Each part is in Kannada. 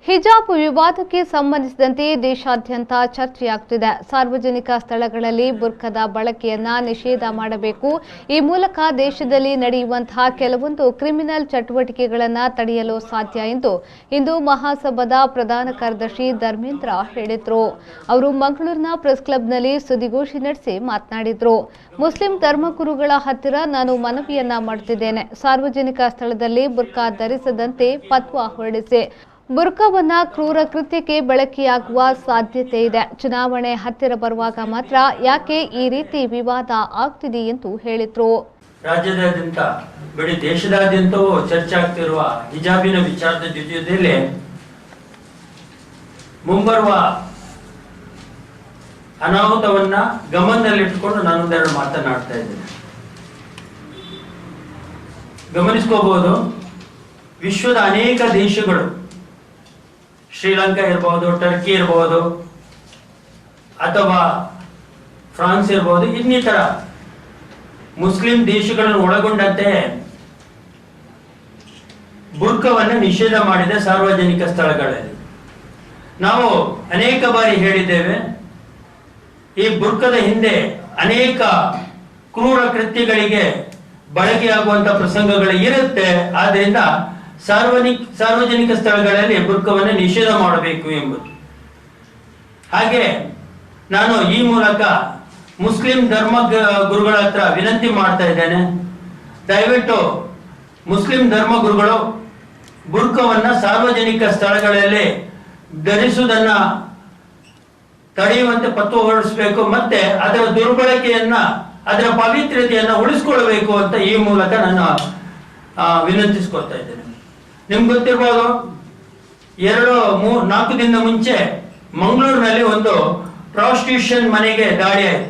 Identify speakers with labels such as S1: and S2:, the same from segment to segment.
S1: ಹಿಜಾಬ್ ವಿವಾದಕ್ಕೆ ಸಂಬಂಧಿಸಿದಂತೆ ದೇಶಾದ್ಯಂತ ಚರ್ಚೆಯಾಗುತ್ತಿದೆ. ಸಾರ್ವಜನಿಕ ಸ್ಥಳಗಳಲ್ಲಿ ಬುರ್ಕಾದ ಬಳಕೆಯನ್ನ ನಿಷೇಧ ಮಾಡಬೇಕು. ಈ ಮೂಲಕ ದೇಶದಲ್ಲಿ ನಡೆಯುವಂತಹ ಕೆಲವೊಂದು ಕ್ರಿಮಿನಲ್ ಚಟುವಟಿಕೆಗಳನ್ನು ತಡೆಯಲು ಸಾಧ್ಯ ಎಂದು ಹಿಂದೂ ಮಹಾಸಭಾದ ಪ್ರಧಾನ ಕಾರ್ಯದರ್ಶಿ ಧರ್ಮೇಂದ್ರ ಹೇಳಿದರು. ಅವರು ಮಂಗಳೂರಿನ ಪ್ರೆಸ್ ಕ್ಲಬ್ನಲ್ಲಿ ಸುದ್ದಿಗೋಷ್ಠಿ ನಡೆಸಿ ಮಾತನಾಡಿದರು. ಮುಸ್ಲಿಂ ಧರ್ಮಗುರುಗಳ ಹತ್ತಿರ ನಾನು ಮನವಿಯನ್ನ ಮಾಡುತ್ತಿದ್ದೇನೆ. ಸಾರ್ವಜನಿಕ ಸ್ಥಳದಲ್ಲಿ ಬುರ್ಕಾ ಧರಿಸದಂತೆ ಫತ್ವಾ ಹೊರಡಿಸಿ. ಬುರ್ಕಾವನ್ನ ಕ್ರೂರ ಕೃತ್ಯಕ್ಕೆ ಬಳಕೆಯಾಗುವ ಸಾಧ್ಯತೆ ಇದೆ. ಚುನಾವಣೆ ಹತ್ತಿರ ಬರುವಾಗ ಮಾತ್ರ ಯಾಕೆ ಈ ರೀತಿ ವಿವಾದ ಆಗ್ತಿದೆ ಎಂದು ಹೇಳಿದ್ರು.
S2: ರಾಜ್ಯದಾದ್ಯಂತ ಬಿಡಿ ದೇಶದಾದ್ಯಂತವೂ ಚರ್ಚೆ ಆಗ್ತಿರುವ ಹಿಜಾಬಿನ ವಿಚಾರದ ಜೊತೆಯಲ್ಲಿ ಮುಂಬರುವ ಅನಾಹುತವನ್ನ ಗಮನದಲ್ಲಿಟ್ಟುಕೊಂಡು ನಾನೊಂದೆರಡು ಮಾತನಾಡ್ತಾ ಇದ್ದೇನೆ. ಗಮನಿಸ್ಕೋಬಹುದು, ವಿಶ್ವದ ಅನೇಕ ದೇಶಗಳು, ಶ್ರೀಲಂಕಾ ಇರಬಹುದು, ಟರ್ಕಿ ಇರಬಹುದು, ಅಥವಾ ಫ್ರಾನ್ಸ್ ಇರಬಹುದು, ಇನ್ನಿತರ ಮುಸ್ಲಿಂ ದೇಶಗಳನ್ನು ಒಳಗೊಂಡಂತೆ ಬುರ್ಕವನ್ನು ನಿಷೇಧ ಮಾಡಿದ ಸಾರ್ವಜನಿಕ ಸ್ಥಳಗಳಲ್ಲಿ. ನಾವು ಅನೇಕ ಬಾರಿ ಹೇಳಿದ್ದೇವೆ, ಈ ಬುರ್ಕದ ಹಿಂದೆ ಅನೇಕ ಕ್ರೂರ ಕೃತ್ಯಗಳಿಗೆ ಬಳಕೆಯಾಗುವಂತಹ ಪ್ರಸಂಗಗಳು ಇರುತ್ತೆ. ಆದ್ರಿಂದ ಸಾರ್ವಜನಿಕ ಸ್ಥಳಗಳಲ್ಲಿ ಬುರ್ಕವನ್ನು ನಿಷೇಧ ಮಾಡಬೇಕು ಎಂಬುದು. ಹಾಗೆ ನಾನು ಈ ಮೂಲಕ ಮುಸ್ಲಿಂ ಧರ್ಮ ಗುರುಗಳ ಹತ್ರ ವಿನಂತಿ ಮಾಡ್ತಾ ಇದ್ದೇನೆ, ದಯವಿಟ್ಟು ಮುಸ್ಲಿಂ ಧರ್ಮ ಗುರುಗಳು ಬುರ್ಕವನ್ನ ಸಾರ್ವಜನಿಕ ಸ್ಥಳಗಳಲ್ಲಿ ಧರಿಸುವುದನ್ನ ತಡೆಯುವಂತೆ ಪತ್ರ ಹೊರಡಿಸಬೇಕು, ಮತ್ತೆ ಅದರ ದುರ್ಬಳಕೆಯನ್ನ, ಅದರ ಪವಿತ್ರತೆಯನ್ನ ಉಳಿಸ್ಕೊಳ್ಬೇಕು ಅಂತ ಈ ಮೂಲಕ ನಾನು ವಿನಂತಿಸ್ಕೊಳ್ತಾ ಇದ್ದೇನೆ. ನಿಮ್ಗೆ ಗೊತ್ತಿರ್ಬೋದು, 4 ದಿನದ ಮುಂಚೆ ಮಂಗಳೂರಿನಲ್ಲಿ ಒಂದು ಪ್ರಾಸ್ಟಿಟ್ಯೂಷನ್ ಮನೆಗೆ ದಾಳಿ ಆಯಿತು.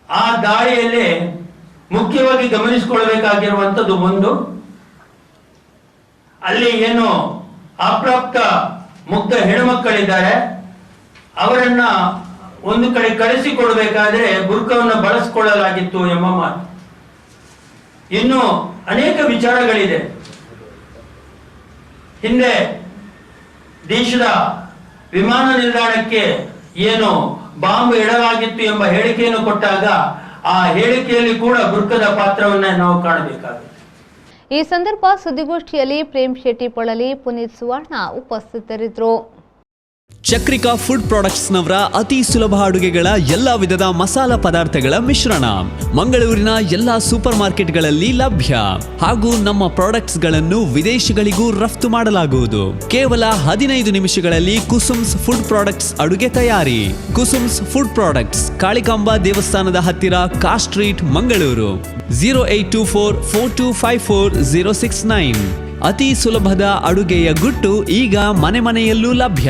S2: ಆ ದಾಳಿಯಲ್ಲಿ ಮುಖ್ಯವಾಗಿ ಗಮನಿಸಿಕೊಳ್ಳಬೇಕಾಗಿರುವಂಥದ್ದು ಒಂದು, ಅಲ್ಲಿ ಏನು ಅಪ್ರಾಪ್ತ ಮುಗ್ಧ ಹೆಣ್ಮಕ್ಕಳಿದ್ದಾರೆ, ಅವರನ್ನ ಒಂದು ಕಡೆ ಕಳಿಸಿಕೊಡಬೇಕಾದ್ರೆ ಬುರ್ಕವನ್ನು ಬಳಸಿಕೊಳ್ಳಲಾಗಿತ್ತು ಎಂಬ ಮಾತು. ಇನ್ನು ಅನೇಕ ವಿಚಾರಗಳಿದೆ. ಹಿಂದೆ ದೇಶದ ವಿಮಾನ ನಿಲ್ದಾಣಕ್ಕೆ ಏನು ಬಾಂಬ್ ಇಡಲಾಗಿತ್ತು ಎಂಬ ಹೇಳಿಕೆಯನ್ನು ಕೊಟ್ಟಾಗ ಆ ಹೇಳಿಕೆಯಲ್ಲಿ ಕೂಡ ಬುರ್ಕದ ಪಾತ್ರವನ್ನ ನಾವು ಕಾಣಬೇಕಾಗುತ್ತೆ.
S1: ಈ ಸಂದರ್ಭ ಸುದ್ದಿಗೋಷ್ಠಿಯಲ್ಲಿ ಪ್ರೇಮ್ ಶೆಟ್ಟಿ ಪೊಳಲಿ, ಪುನೀತ್ ಸುವರ್ಣ ಉಪಸ್ಥಿತರಿದ್ದರು.
S3: ಚಕ್ರಿಕಾ ಫುಡ್ ಪ್ರಾಡಕ್ಟ್ಸ್ ನವರ ಅತಿ ಸುಲಭ ಅಡುಗೆಗಳ ಎಲ್ಲಾ ವಿಧದ ಮಸಾಲಾ ಪದಾರ್ಥಗಳ ಮಿಶ್ರಣ ಮಂಗಳೂರಿನ ಎಲ್ಲಾ ಸೂಪರ್ ಮಾರ್ಕೆಟ್ಗಳಲ್ಲಿ ಲಭ್ಯ. ಹಾಗೂ ನಮ್ಮ ಪ್ರಾಡಕ್ಟ್ಸ್ ಗಳನ್ನು ವಿದೇಶಗಳಿಗೂ ರಫ್ತು ಮಾಡಲಾಗುವುದು. ಕೇವಲ 15 ನಿಮಿಷಗಳಲ್ಲಿ ಕುಸುಮ್ಸ್ ಫುಡ್ ಪ್ರಾಡಕ್ಟ್ಸ್ ಅಡುಗೆ ತಯಾರಿ. ಕುಸುಮ್ಸ್ ಫುಡ್ ಪ್ರಾಡಕ್ಟ್ಸ್, ಕಾಳಿಕಾಂಬಾ ದೇವಸ್ಥಾನದ ಹತ್ತಿರ, ಕಾ ಸ್ಟ್ರೀಟ್, ಮಂಗಳೂರು. 08244254 069. ಅತಿ ಸುಲಭದ ಅಡುಗೆಯ ಗುಟ್ಟು ಈಗ ಮನೆ ಮನೆಯಲ್ಲೂ ಲಭ್ಯ.